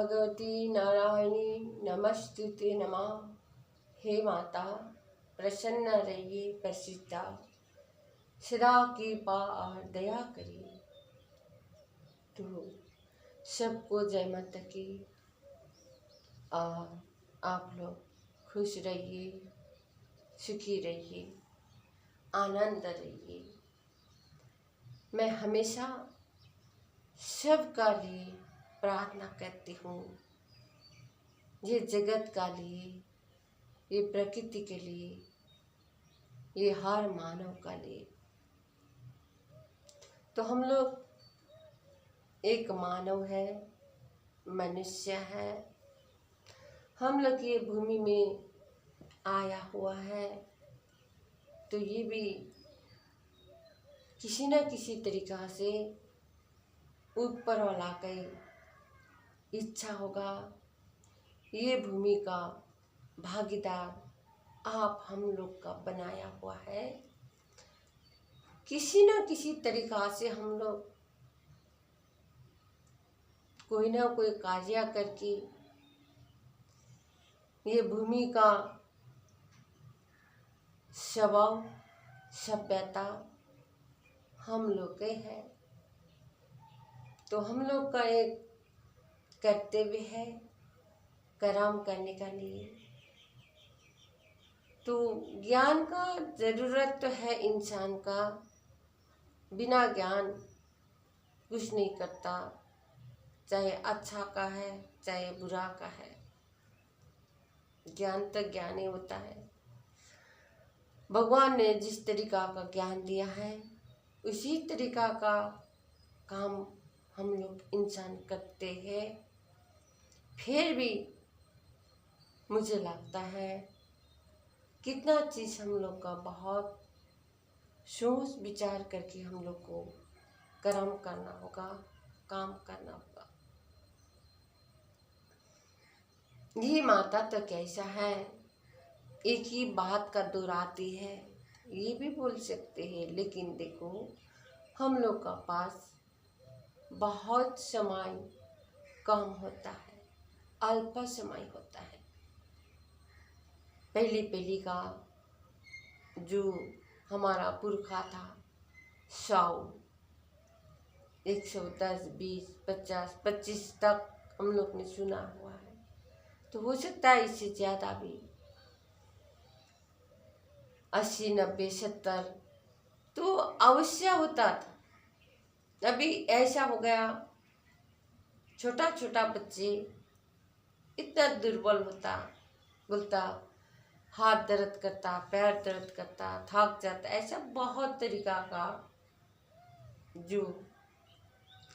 भगवती नारायणी नमस्तुते नमः। हे माता प्रसन्न रहिए, प्रसिद्धा सदा कृपा और दया करिए। तो सबको जय माता की। और आप लोग खुश रहिए, सुखी रहिए, आनंद रहिए। मैं हमेशा सबका लिए प्रार्थना करती हूँ, ये जगत का लिए, ये प्रकृति के लिए, ये हर मानव का लिए। तो हम लोग एक मानव है, मनुष्य है। हम लोग ये भूमि में आया हुआ है, तो ये भी किसी न किसी तरीका से ऊपर वाला की इच्छा होगा, ये भूमि का भागीदार आप हम लोग का बनाया हुआ है। किसी न किसी तरीका से हम लोग कोई ना कोई कार्य करके ये भूमि का स्वभाव सभ्यता हम लोग के है। तो हम लोग का एक कर्तव्य है कर्म करने का लिए। तो ज्ञान का ज़रूरत तो है इंसान का, बिना ज्ञान कुछ नहीं करता, चाहे अच्छा का है चाहे बुरा का है। ज्ञान तो ज्ञान ही होता है। भगवान ने जिस तरीका का ज्ञान दिया है उसी तरीका का काम हम लोग इंसान करते हैं। फिर भी मुझे लगता है कितना चीज़ हम लोग का बहुत सोच विचार करके हम लोग को कर्म करना होगा, काम करना होगा। ये माता तो कैसा है, एक ही बात का दोहराती है, ये भी बोल सकते हैं। लेकिन देखो हम लोग का पास बहुत समय कम होता है, अल्प समय होता है। पहली का जो हमारा पुरखा था 100, 110, 20, 50, 25 तक हम लोग ने सुना हुआ है। तो हो सकता है इससे ज़्यादा भी 80, 90, 70 तो अवश्य होता था। अभी ऐसा हो गया, छोटा छोटा बच्चे इतना दुर्बल होता, बोलता हाथ दर्द करता, पैर दर्द करता, थक जाता। ऐसा बहुत तरीका का जो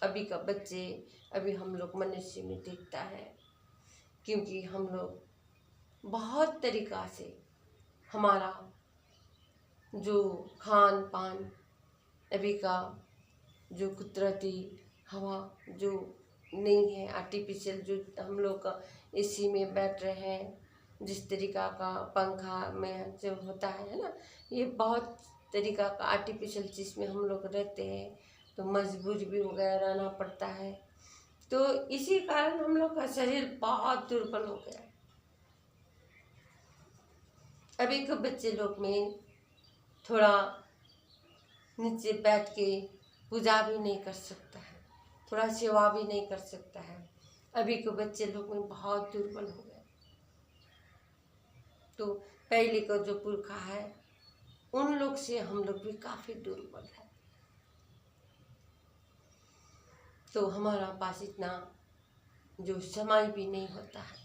अभी का बच्चे, अभी हम लोग मनुष्य में दिखता है। क्योंकि हम लोग बहुत तरीका से हमारा जो खान पान, अभी का जो कुदरती हवा जो नहीं है, आर्टिफिशियल जो हम लोग का एसी में बैठ रहे हैं, जिस तरीका का पंखा में जो होता है ना, ये बहुत तरीका का आर्टिफिशियल चीज़ में हम लोग रहते हैं। तो मजबूर भी हो गया, रहना पड़ता है। तो इसी कारण हम लोग का शरीर बहुत दुर्बल हो गया। अभी के बच्चे लोग में थोड़ा नीचे बैठ के पूजा भी नहीं कर सकता है, थोड़ा सेवा भी नहीं कर सकता है। अभी के बच्चे लोग में बहुत दुर्बल हो गए। तो पहले का जो पुरखा है उन लोग से हम लोग भी काफ़ी दुर्बल है। तो हमारा पास इतना जो समय भी नहीं होता है।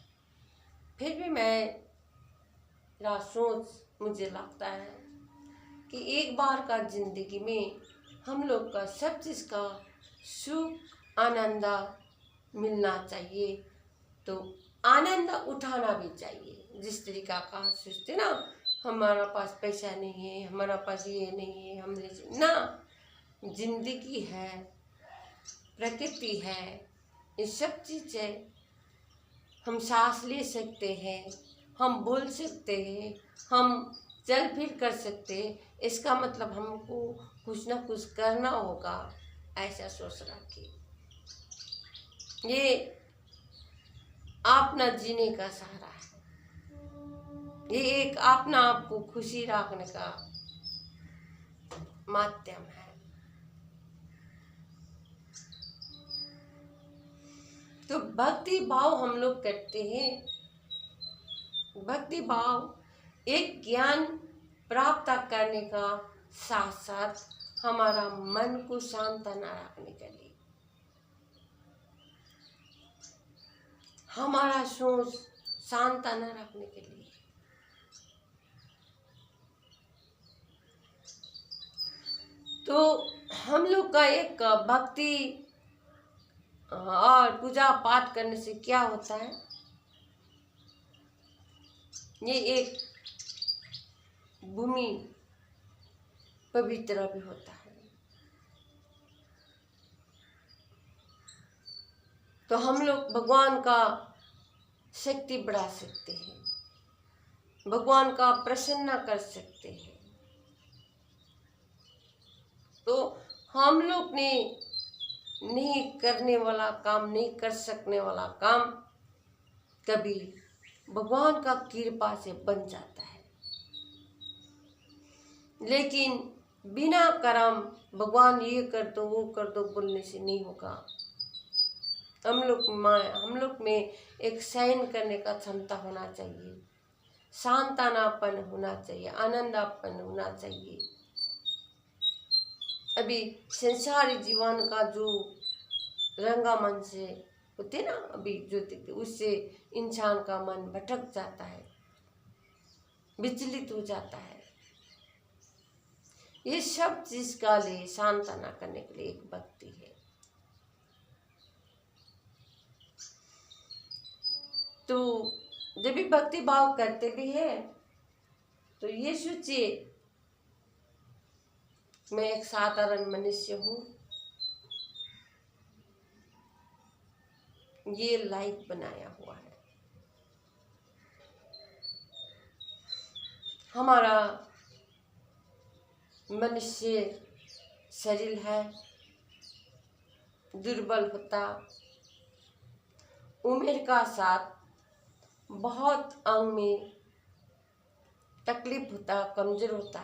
फिर भी मेरा सोच मुझे लगता है कि एक बार का जिंदगी में हम लोग का सब चीज़ का सुख आनंद मिलना चाहिए। तो आनंद उठाना भी चाहिए। जिस तरीका का सोचते ना, हमारा पास पैसा नहीं है, हमारा पास ये नहीं है, हमने ना, जिंदगी है, प्रकृति है, ये सब चीज़ें हम सांस ले सकते हैं, हम बोल सकते हैं, हम चल फिर कर सकते हैं। इसका मतलब हमको कुछ ना कुछ करना होगा, ऐसा सोच रखिए। ये अपना जीने का सहारा है। ये एक अपना आप को खुशी रखने का माध्यम है। तो भक्ति भाव हम लोग करते हैं। भक्ति भाव एक ज्ञान प्राप्त करने का साथ साथ हमारा मन को शांत न रखने के लिए, हमारा सोच शांत न रखने के लिए। तो हम लोग का एक भक्ति और पूजा पाठ करने से क्या होता है, ये एक भूमि पवित्र भी होता है। तो हम लोग भगवान का शक्ति बढ़ा सकते हैं, भगवान का प्रसन्न कर सकते हैं। तो हम लोग ने नहीं करने वाला काम, नहीं कर सकने वाला काम कभी भगवान का कृपा से बन जाता है। लेकिन बिना कर्म भगवान ये कर दो वो कर दो बोलने से नहीं होगा। हम लोग में एक सहन करने का क्षमता होना चाहिए, शांतनापन होना चाहिए, आनंदापन होना चाहिए। अभी संसारी जीवन का जो रंगामंच से होते ना, अभी जो देखते उससे इंसान का मन भटक जाता है, विचलित हो जाता है। ये सब चीज का लिए सांत्वना करने के लिए एक भक्ति है। तो जब भी भक्ति भाव करते भी है तो ये सोचिए, मैं एक साधारण मनुष्य हूँ, ये लाइफ बनाया हुआ है, हमारा मनुष्य शरीर है, दुर्बल होता, उम्र का साथ बहुत अंग में तकलीफ होता, कमजोर होता।